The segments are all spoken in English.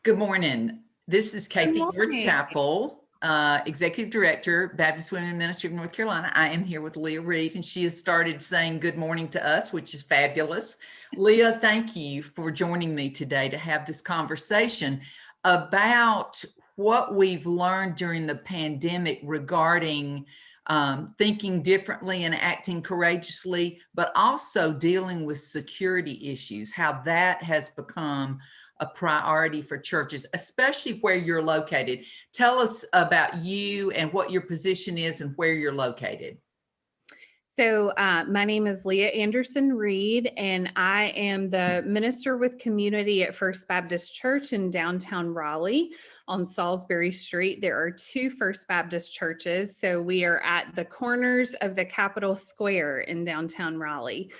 Good morning. This is Good KP Gore morning. Chappel, Executive Director, Baptist Women Ministry of North Carolina. I am here with Leah Reed, and she has started saying good morning to us, which is fabulous. Leah, thank you for joining me today to have this conversation about what we've learned during the pandemic regarding thinking differently and acting courageously, but also dealing with security issues, how that has become a priority for churches, especially where you're located. Tell us about you and what your position is and where you're located. So my name is Leah Anderson Reed, and I am the Minister with Community at First Baptist Church in downtown Raleigh on Salisbury Street. There are two First Baptist churches, so we are at the corners of the Capitol Square in downtown Raleigh.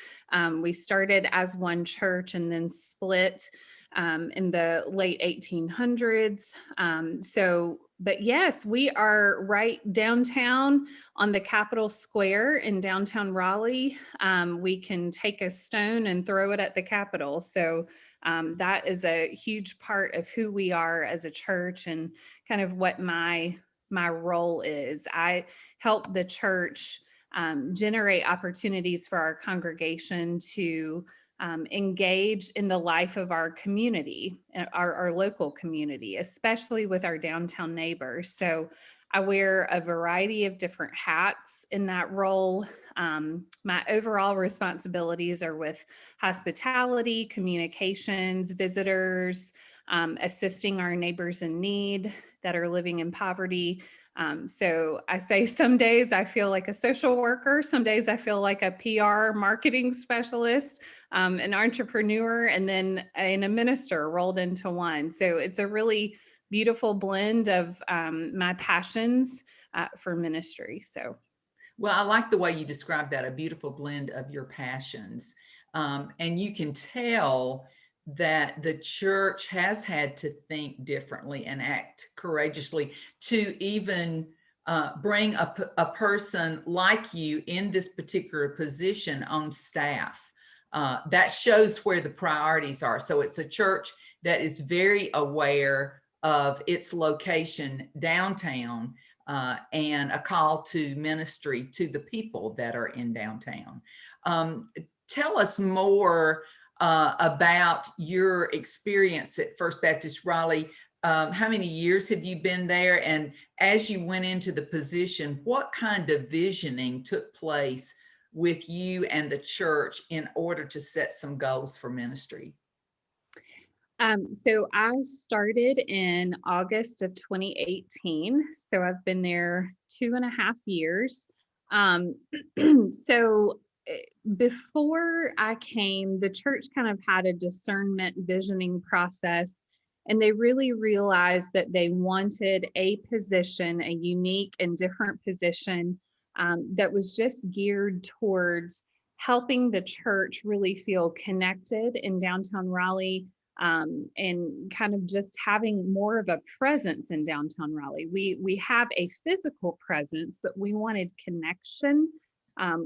We started as one church and then split in the late 1800s. But yes, we are right downtown on the Capitol Square in downtown Raleigh. We can take a stone and throw it at the Capitol. So that is a huge part of who we are as a church and kind of what my role is. I help the church generate opportunities for our congregation to engage in the life of our community, our local community, especially with our downtown neighbors. So I wear a variety of different hats in that role. My overall responsibilities are with hospitality, communications, visitors, assisting our neighbors in need that are living in poverty. So I say some days I feel like a social worker, some days I feel like a PR marketing specialist, an entrepreneur, and then a minister rolled into one. So it's a really beautiful blend of my passions for ministry. So, well, I like the way you described that, a beautiful blend of your passions. And you can tell that the church has had to think differently and act courageously to even bring a person like you in this particular position on staff. That shows where the priorities are. So it's a church that is very aware of its location downtown and a call to ministry to the people that are in downtown. Tell us more about your experience at First Baptist Raleigh. How many years have you been there? And as you went into the position, what kind of visioning took place with you and the church in order to set some goals for ministry? So I started in August of 2018. So I've been there 2.5 years. So before I came, the church kind of had a discernment visioning process, and they really realized that they wanted a position, a unique and different position that was just geared towards helping the church really feel connected in downtown Raleigh. And kind of just having more of a presence in downtown Raleigh. We have a physical presence, but we wanted connection.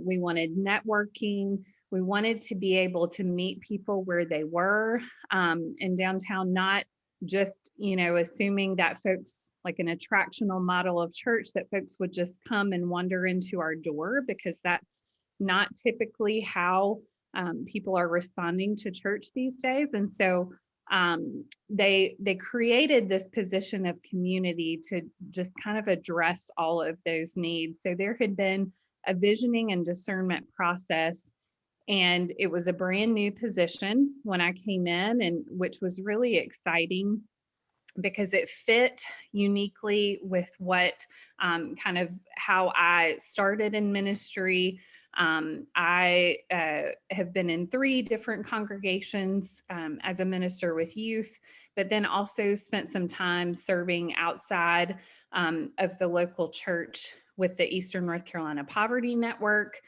We wanted networking. We wanted to be able to meet people where they were in downtown, not just, assuming that folks, like an attractional model of church, that folks would just come and wander into our door, because that's not typically how people are responding to church these days. And so they created this position of community to just kind of address all of those needs. So there had been a visioning and discernment process, and it was a brand new position when I came in, and which was really exciting because it fit uniquely with what kind of how I started in ministry. I have been in 3 different congregations as a minister with youth, but then also spent some time serving outside of the local church with the Eastern North Carolina Poverty Network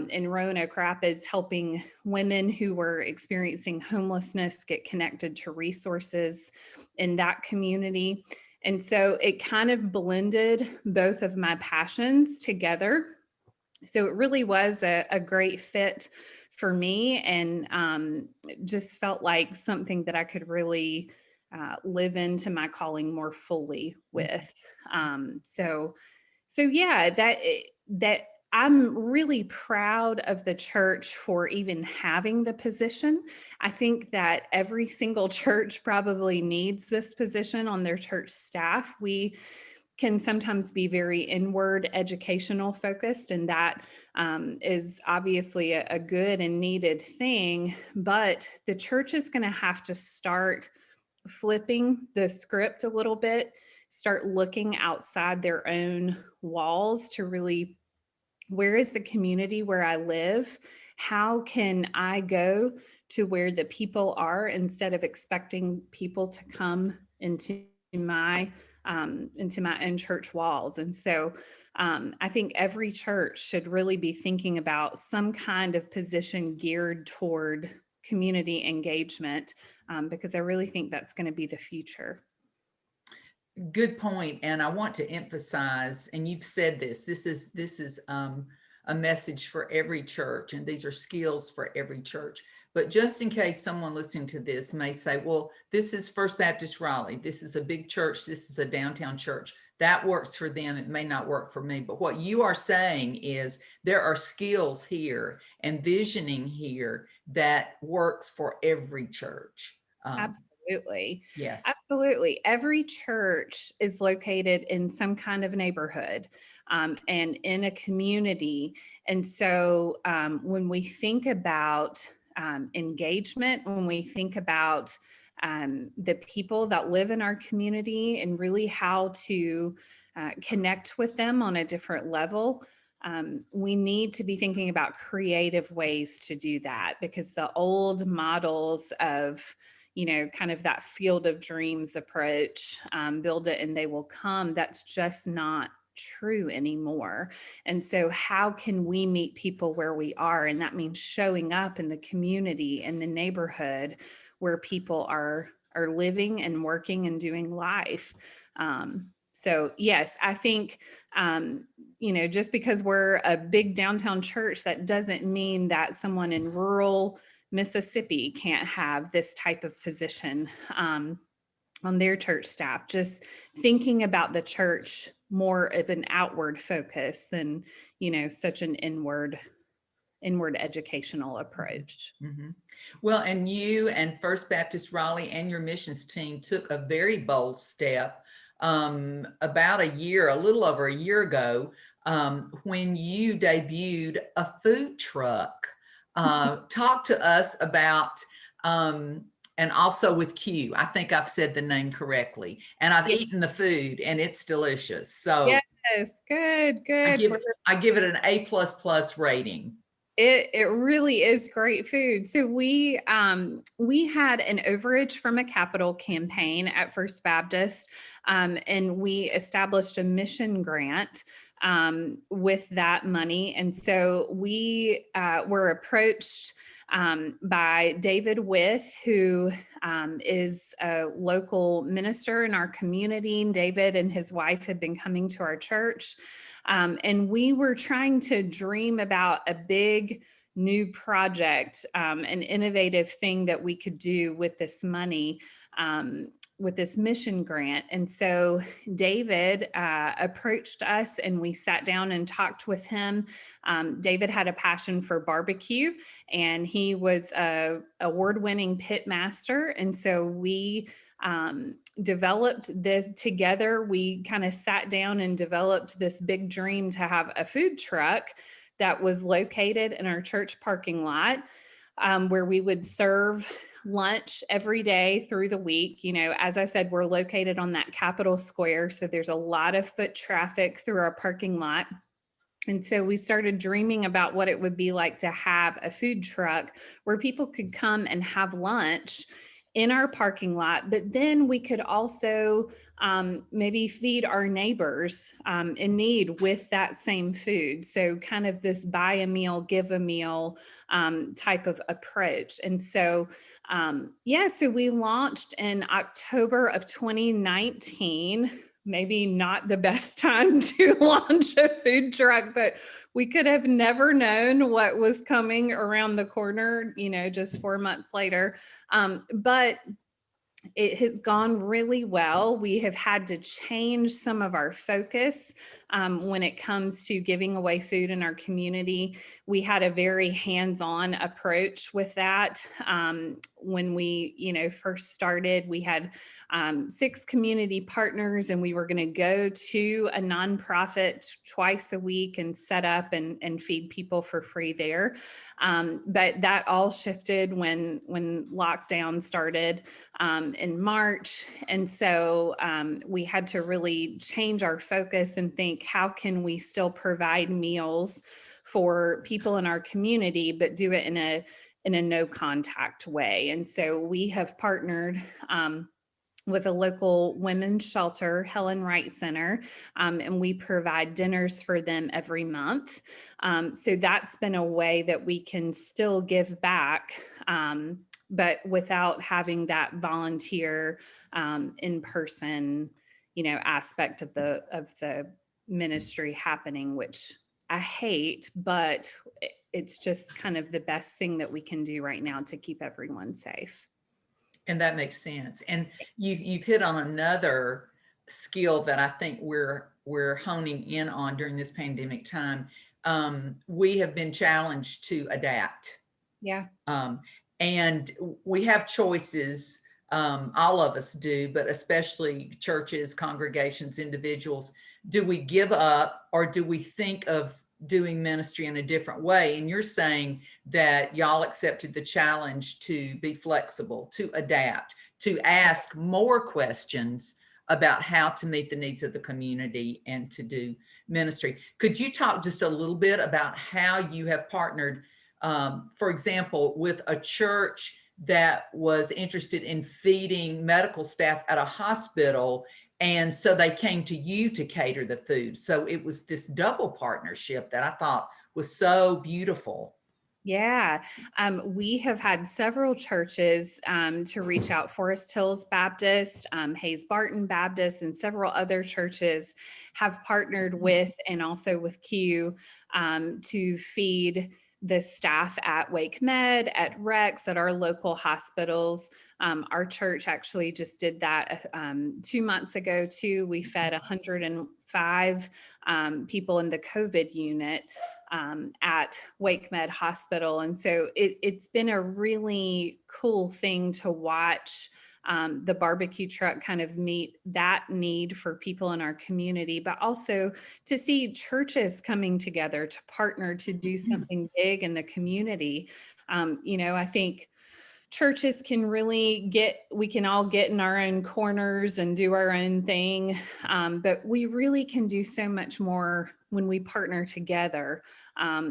in Roanoke Rapids, helping women who were experiencing homelessness get connected to resources in that community. And so it kind of blended both of my passions together. So it really was a great fit for me, and just felt like something that I could really live into my calling more fully with. So yeah, that I'm really proud of the church for even having the position. I think that every single church probably needs this position on their church staff. We can sometimes be very inward educational focused, and that is obviously a good and needed thing. But the church is going to have to start flipping the script a little bit, start looking outside their own walls to really, where is the community where I live? How can I go to where the people are instead of expecting people to come into my own church walls? And so I think every church should really be thinking about some kind of position geared toward community engagement, because I really think that's going to be the future. Good point. And I want to emphasize, and you've said this is a message for every church, and these are skills for every church. But just in case someone listening to this may say, well, this is First Baptist Raleigh. This is a big church. This is a downtown church. That works for them. It may not work for me. But what you are saying is there are skills here and visioning here that works for every church. Absolutely. Yes. Absolutely. Every church is located in some kind of neighborhood, and in a community. And so when we think about engagement, when we think about the people that live in our community and really how to connect with them on a different level, we need to be thinking about creative ways to do that, because the old models of, kind of that field of dreams approach, build it and they will come, that's just not true anymore. And so how can we meet people where we are? And that means showing up in the community, in the neighborhood where people are living and working and doing life. So yes, I think, just because we're a big downtown church, that doesn't mean that someone in rural Mississippi can't have this type of position on their church staff. Just thinking about the church more of an outward focus than, such an inward educational approach. Mm-hmm. Well, and you and First Baptist Raleigh and your missions team took a very bold step about a little over a year ago, when you debuted a food truck. Talk to us about, and also with Q. I think I've said the name correctly, and I've eaten the food and it's delicious. So yes, good. I give it an A++ rating. It really is great food. So we had an overage from a capital campaign at First Baptist, and we established a mission grant with that money. And so we were approached by David With, who is a local minister in our community. David and his wife had been coming to our church. And we were trying to dream about a big new project, an innovative thing that we could do with this money, with this mission grant. And so David approached us and we sat down and talked with him. David had a passion for barbecue and he was a award-winning pit master. And so we developed this together. We kind of sat down and developed this big dream to have a food truck that was located in our church parking lot, where we would serve lunch every day through the week. As I said, we're located on that Capitol Square, so there's a lot of foot traffic through our parking lot. And so we started dreaming about what it would be like to have a food truck where people could come and have lunch in our parking lot, but then we could also maybe feed our neighbors in need with that same food. So kind of this buy a meal, give a meal type of approach. And so, so we launched in October of 2019. Maybe not the best time to launch a food truck, but we could have never known what was coming around the corner, just 4 months later. But It has gone really well. We have had to change some of our focus when it comes to giving away food in our community. We had a very hands-on approach with that. When we, first started, we had 6 community partners, and we were going to go to a nonprofit twice a week and set up and feed people for free there. But that all shifted when lockdown started in March. And so we had to really change our focus and think, how can we still provide meals for people in our community, but do it in a no contact way? And so we have partnered with a local women's shelter, Helen Wright Center, and we provide dinners for them every month. So that's been a way that we can still give back, but without having that volunteer in-person, aspect of the ministry happening, which I hate, but it's just kind of the best thing that we can do right now to keep everyone safe. And that makes sense. And you've hit on another skill that I think we're honing in on during this pandemic time. We have been challenged to adapt. Yeah. And we have choices. All of us do, but especially churches, congregations, individuals. Do we give up, or do we think of doing ministry in a different way? And you're saying that y'all accepted the challenge to be flexible, to adapt, to ask more questions about how to meet the needs of the community and to do ministry. Could you talk just a little bit about how you have partnered, for example, with a church that was interested in feeding medical staff at a hospital, and so they came to you to cater the food? So it was this double partnership that I thought was so beautiful. Yeah, we have had several churches to reach out. Forest Hills Baptist, Hayes Barton Baptist, and several other churches have partnered with, and also with Q, to feed the staff at Wake Med, at Rex, at our local hospitals. Our church actually just did that 2 months ago too. We fed 105 people in the COVID unit at Wake Med Hospital. And so it's been a really cool thing to watch the barbecue truck kind of meet that need for people in our community, but also to see churches coming together to partner to do something big in the community. I think churches can really we can all get in our own corners and do our own thing, but we really can do so much more when we partner together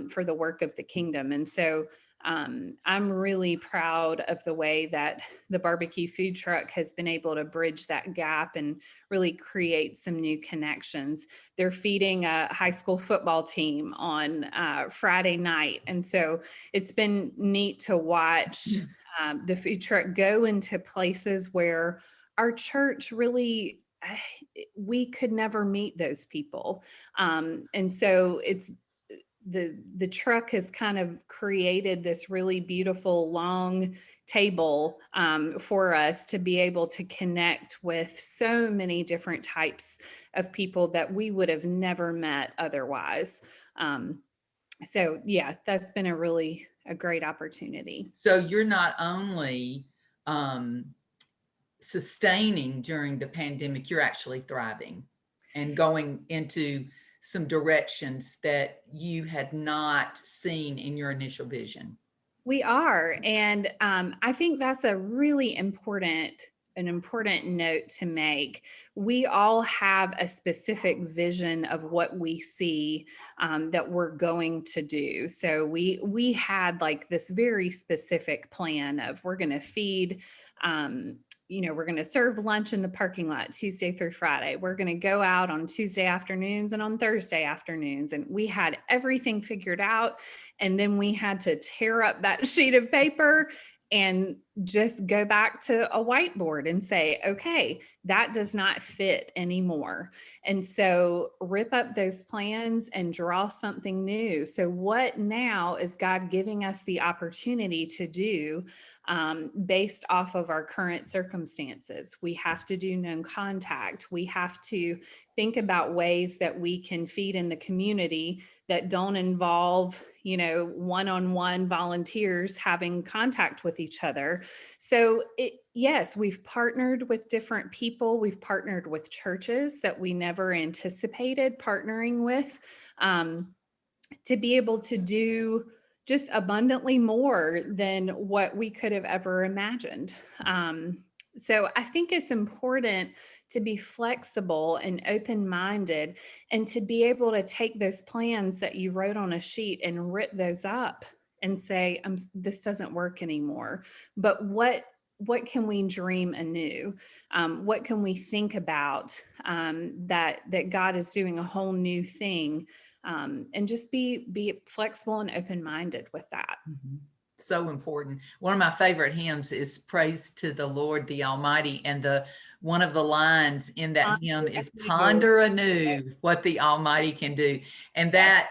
for the work of the kingdom. And so I'm really proud of the way that the barbecue food truck has been able to bridge that gap and really create some new connections. They're feeding a high school football team on Friday night. And so it's been neat to watch the food truck go into places where our church really, we could never meet those people. And so it's, the truck has kind of created this really beautiful long table for us to be able to connect with so many different types of people that we would have never met otherwise. So yeah, that's been a great opportunity. So you're not only sustaining during the pandemic, you're actually thriving and going into some directions that you had not seen in your initial vision. We are. And I think that's a really important note to make. We all have a specific vision of what we see that we're going to do. So we had like this very specific plan of, we're going to feed, we're going to serve lunch in the parking lot Tuesday through Friday. We're going to go out on Tuesday afternoons and on Thursday afternoons. And we had everything figured out. And then we had to tear up that sheet of paper and just go back to a whiteboard and say, okay, that does not fit anymore. And so rip up those plans and draw something new. So, what now is God giving us the opportunity to do based off of our current circumstances? We have to do known contact. We have to think about ways that we can feed in the community that don't involve, one-on-one volunteers having contact with each other. So yes, we've partnered with different people. We've partnered with churches that we never anticipated partnering with, to be able to do just abundantly more than what we could have ever imagined. So I think it's important to be flexible and open-minded, and to be able to take those plans that you wrote on a sheet and rip those up and say, this doesn't work anymore. But what can we dream anew? What can we think about, that God is doing a whole new thing? And just be flexible and open-minded with that. Mhm. So important. One of my favorite hymns is Praise to the Lord the Almighty. And one of the lines in that hymn is ponder anew what the Almighty can do. And that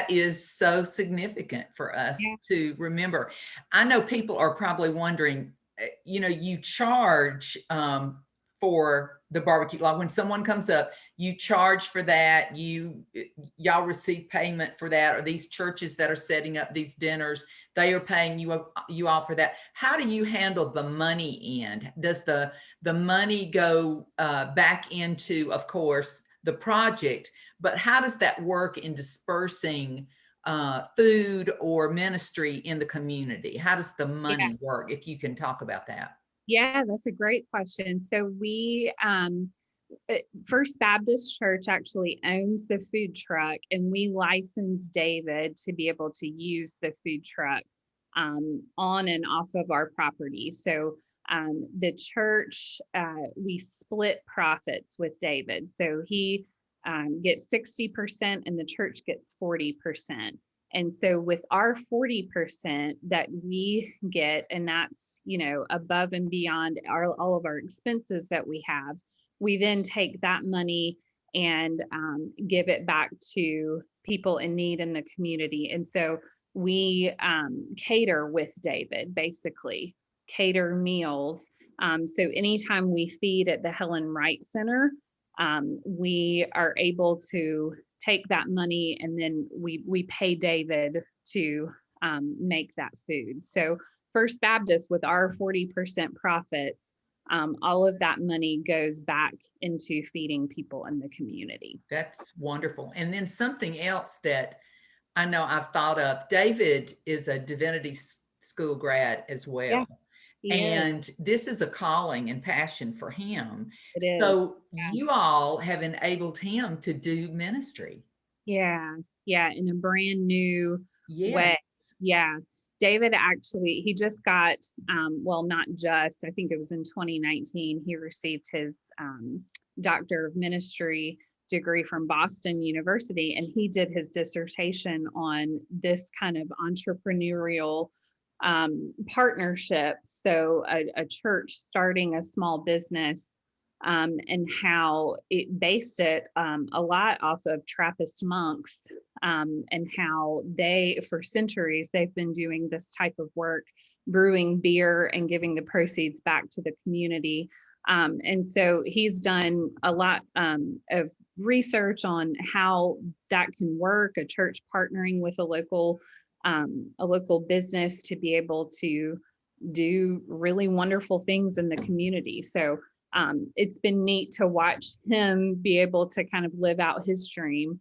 is so significant for us to remember. I know people are probably wondering, you charge for the barbecue. Like when someone comes up, you charge for that. Y'all receive payment for that, or these churches that are setting up these dinners, they are paying you all for that. How do you handle the money end? Does the money go back into, of course, the project, but how does that work in dispersing food or ministry in the community? How does the money work, if you can talk about that? Yeah, that's a great question. So First Baptist Church actually owns the food truck, and we license David to be able to use the food truck on and off of our property. So the church, we split profits with David. So he gets 60% and the church gets 40%. And so with our 40% that we get, and that's, above and beyond all of our expenses that we have, we then take that money and give it back to people in need in the community. And so we cater with David, basically cater meals. So anytime we feed at the Helen Wright Center, we are able to take that money, and then we pay David to make that food. So First Baptist, with our 40% profits, all of that money goes back into feeding people in the community. That's wonderful. And then something else that I know I've thought of, David is a divinity school grad as well. And this is a calling and passion for him. It is. So you all have enabled him to do ministry. Yeah. In a brand new way. Yes. Yeah. David actually, he just got, well, not just, I think it was in 2019, he received his Doctor of Ministry degree from Boston University, and he did his dissertation on this kind of entrepreneurial partnership. So a church starting a small business, and how it based it a lot off of Trappist monks, and how they, for centuries, they've been doing this type of work, brewing beer and giving the proceeds back to the community. And so he's done a lot of research on how that can work, a church partnering with a local business to be able to do really wonderful things in the community. So it's been neat to watch him be able to kind of live out his dream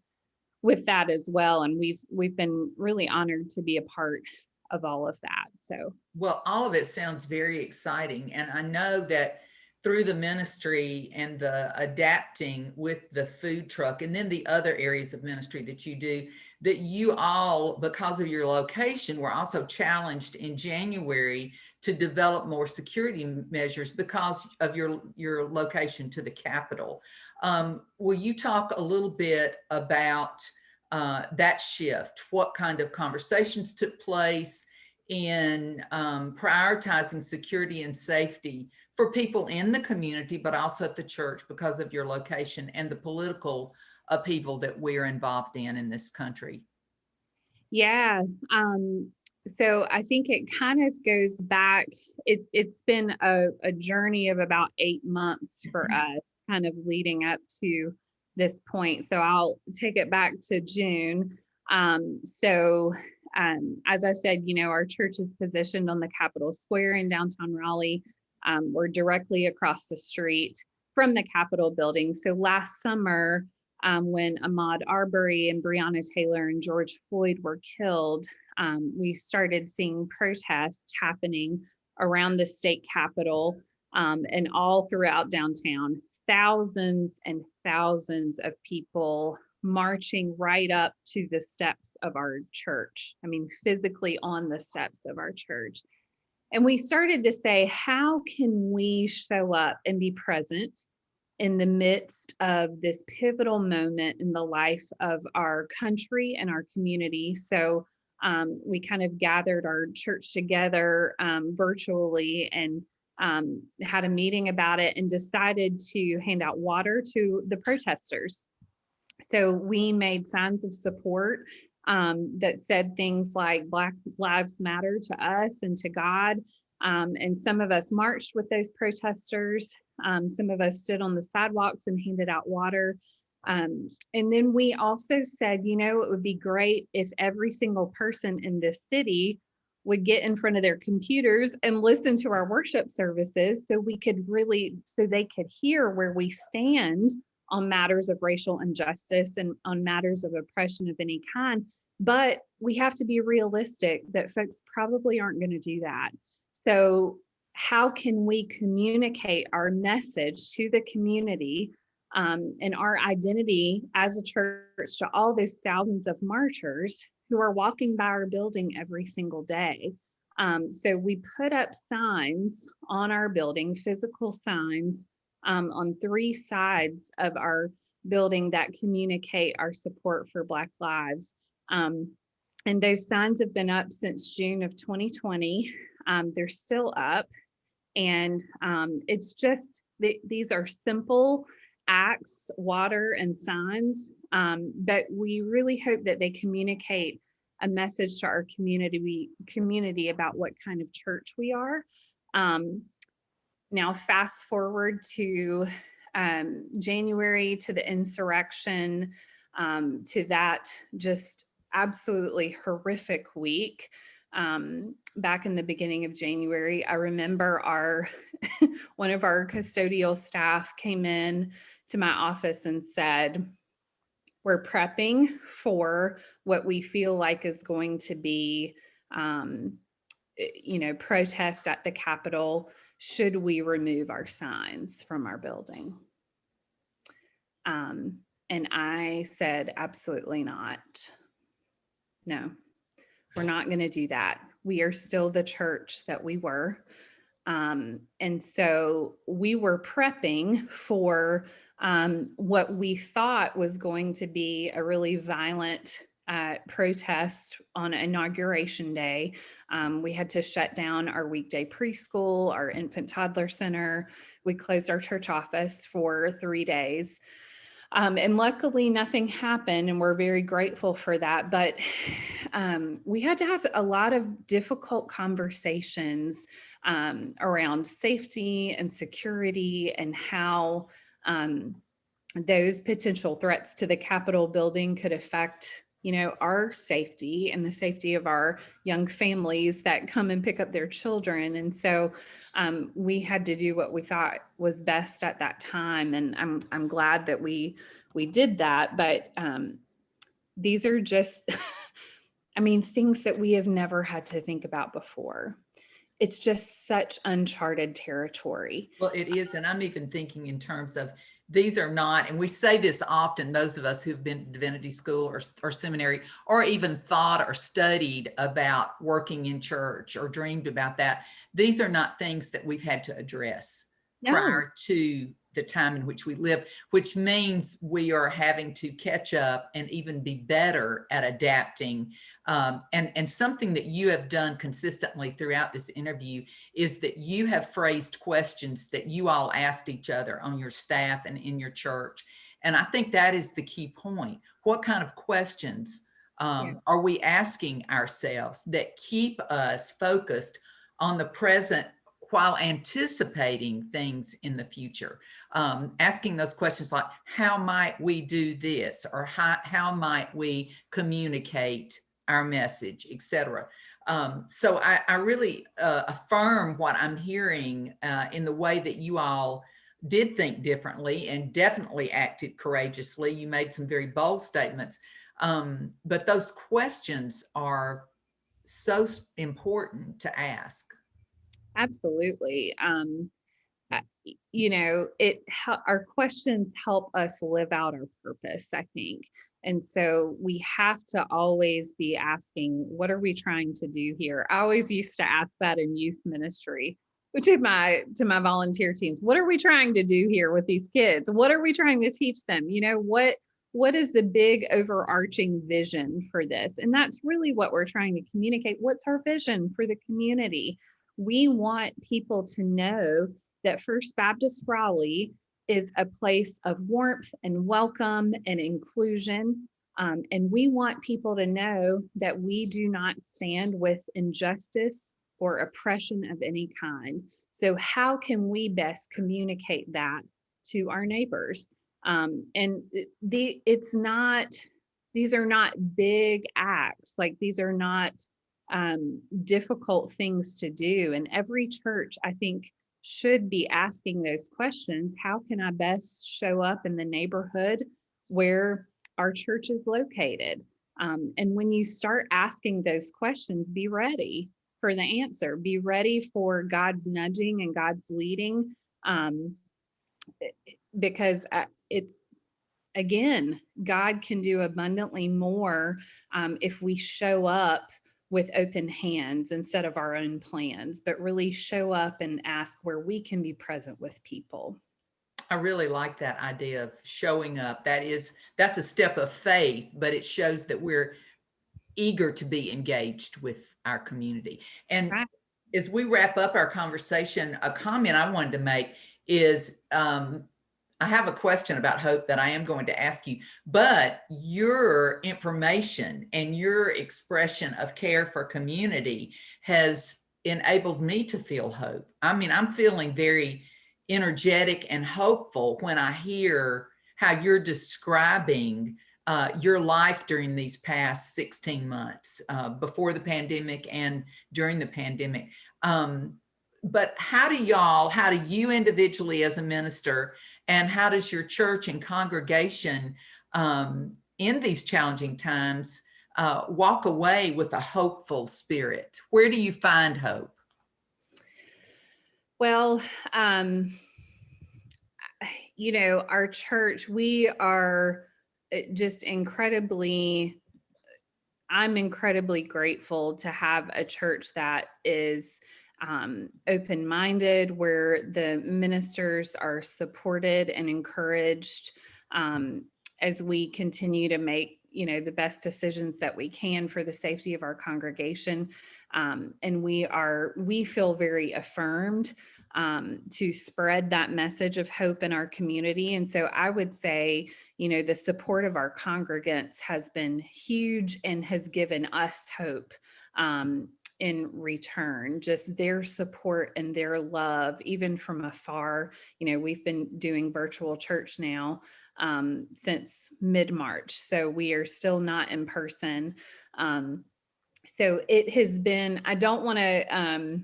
with that as well. And we've been really honored to be a part of all of that. So, well, all of it sounds very exciting. And I know that through the ministry and the adapting with the food truck, and then the other areas of ministry that you do, that you all, because of your location, were also challenged in January to develop more security measures because of your location to the Capitol. Will you talk a little bit about that shift? What kind of conversations took place in prioritizing security and safety for people in the community, but also at the church because of your location and the political upheaval that we're involved in this country? Yeah. So I think it kind of goes back. It's been a journey of about 8 months for us, kind of leading up to this point. So I'll take it back to June. As I said, our church is positioned on the Capitol Square in downtown Raleigh. We're directly across the street from the Capitol building. So last summer, when Ahmaud Arbery and Breonna Taylor and George Floyd were killed, we started seeing protests happening around the state capitol and all throughout downtown. Thousands and thousands of people marching right up to the steps of our church. I mean, physically on the steps of our church. And we started to say, how can we show up and be present in the midst of this pivotal moment in the life of our country and our community? So we kind of gathered our church together virtually and had a meeting about it and decided to hand out water to the protesters. So we made signs of support that said things like Black Lives Matter to us and to God. And some of us marched with those protesters. Some of us stood on the sidewalks and handed out water. And then we also said, it would be great if every single person in this city would get in front of their computers and listen to our worship services so they could hear where we stand on matters of racial injustice and on matters of oppression of any kind. But we have to be realistic that folks probably aren't going to do that. So how can we communicate our message to the community and our identity as a church to all those thousands of marchers who are walking by our building every single day? So we put up signs on our building, physical signs on 3 sides of our building that communicate our support for Black lives. And those signs have been up since June of 2020. They're still up. And it's just, these are simple acts, water and signs, but we really hope that they communicate a message to our community about what kind of church we are. Now, fast forward to January, to the insurrection, to that just absolutely horrific week. Back in the beginning of January, I remember one of our custodial staff came in to my office and said, we're prepping for what we feel like is going to be, protest at the Capitol. Should we remove our signs from our building? And I said, absolutely not. No, we're not going to do that. We are still the church that we were. And so we were prepping for what we thought was going to be a really violent protest on Inauguration Day. We had to shut down our weekday preschool, our infant toddler center. We closed our church office for 3 days. And luckily nothing happened, and we're very grateful for that. But we had to have a lot of difficult conversations around safety and security and how those potential threats to the Capitol building could affect, our safety and the safety of our young families that come and pick up their children. And so we had to do what we thought was best at that time. And I'm glad that we did that. But these are just, things that we have never had to think about before. It's just such uncharted territory. Well, it is. And I'm even thinking in terms of, these are not, and we say this often, those of us who've been to divinity school or seminary, or even thought or studied about working in church or dreamed about that. These are not things that we've had to address prior to the time in which we live, which means we are having to catch up and even be better at adapting. And something that you have done consistently throughout this interview is that you have phrased questions that you all asked each other on your staff and in your church. And I think that is the key point. What kind of questions are we asking ourselves that keep us focused on the present while anticipating things in the future? Asking those questions like, how might we do this? Or how might we communicate our message, etc. So I really affirm what I'm hearing in the way that you all did think differently and definitely acted courageously. You made some very bold statements. But those questions are so important to ask. Absolutely. You know, our questions help us live out our purpose, I think. And so we have to always be asking, what are we trying to do here? I always used to ask that in youth ministry, to my volunteer teams. What are we trying to do here with these kids? What are we trying to teach them? You know, what is the big overarching vision for this? And that's really what we're trying to communicate. What's our vision for the community? We want people to know that First Baptist Raleigh is a place of warmth and welcome and inclusion. And we want people to know that we do not stand with injustice or oppression of any kind. So how can we best communicate that to our neighbors? And these are not big acts. Like, these are not difficult things to do. And every church, I think, should be asking those questions. How can I best show up in the neighborhood where our church is located? And when you start asking those questions, be ready for the answer. Be ready for God's nudging and God's leading, because it's, again, God can do abundantly more if we show up with open hands instead of our own plans, but really show up and ask where we can be present with people. I really like that idea of showing up. That's a step of faith, but it shows that we're eager to be engaged with our community. And Right. as we wrap up our conversation, a comment I wanted to make is, I have a question about hope that I am going to ask you, but your information and your expression of care for community has enabled me to feel hope. I mean, I'm feeling very energetic and hopeful when I hear how you're describing your life during these past 16 months, before the pandemic and during the pandemic. But how do you individually as a minister, and how does your church and congregation in these challenging times walk away with a hopeful spirit? Where do you find hope? Well, you know, our church, we are just I'm incredibly grateful to have a church that is open-minded, where the ministers are supported and encouraged as we continue to make, you know, the best decisions that we can for the safety of our congregation. And we feel very affirmed to spread that message of hope in our community. And so I would say, you know, the support of our congregants has been huge and has given us hope in return. Just their support and their love, even from afar. You know, we've been doing virtual church now since mid-March, so we are still not in person. So it has been, I don't want to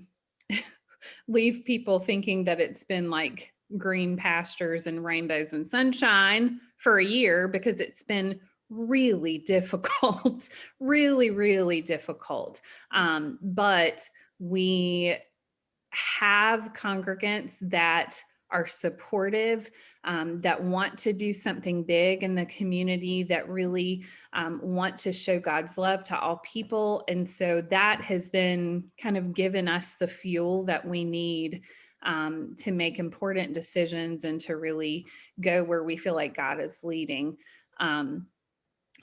leave people thinking that it's been like green pastures and rainbows and sunshine for a year, because it's been really difficult, really, really difficult. But we have congregants that are supportive, that want to do something big in the community, that really want to show God's love to all people. And so that has then kind of given us the fuel that we need to make important decisions and to really go where we feel like God is leading.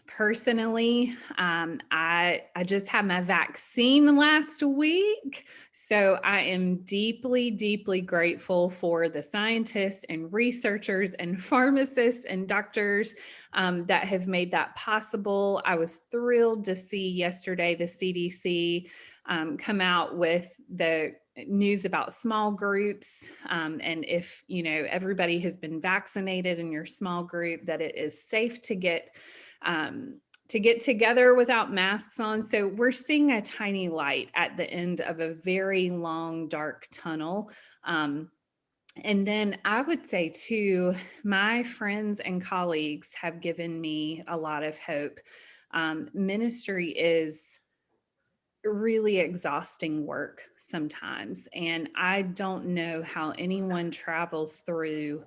Personally, I just had my vaccine last week. So I am deeply, deeply grateful for the scientists and researchers and pharmacists and doctors that have made that possible. I was thrilled to see yesterday the CDC come out with the news about small groups. And if, everybody has been vaccinated in your small group, that it is safe to get together without masks on. So we're seeing a tiny light at the end of a very long, dark tunnel. And then I would say too, my friends and colleagues have given me a lot of hope. Ministry is really exhausting work sometimes. And I don't know how anyone travels through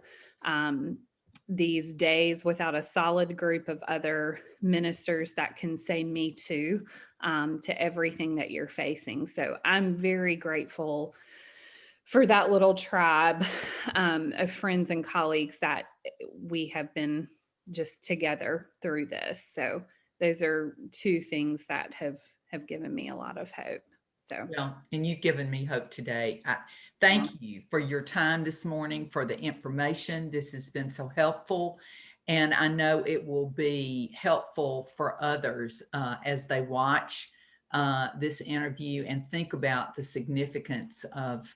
these days without a solid group of other ministers that can say me too to everything that you're facing. So I'm very grateful for that little tribe of friends and colleagues that we have been just together through this. So those are two things that have given me a lot of hope. So, Well, and you've given me hope today. Thank you for your time this morning, for the information. This has been so helpful. And I know it will be helpful for others as they watch this interview and think about the significance of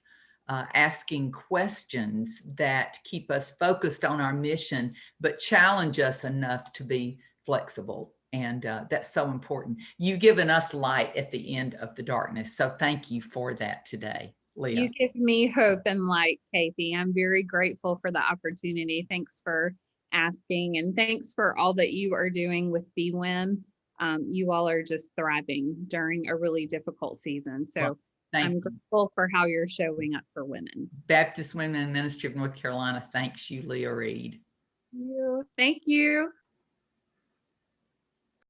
asking questions that keep us focused on our mission, but challenge us enough to be flexible. And that's so important. You've given us light at the end of the darkness. So thank you for that today, you Leah. give me hope and light, Kathy. I'm very grateful for the opportunity. Thanks for asking, and thanks for all that you are doing with BWIM. You all are just thriving during a really difficult season. So Well, thank I'm you. grateful for how you're showing up for women. Baptist Women Ministry of North Carolina thanks you, Leah Reed. Thank you.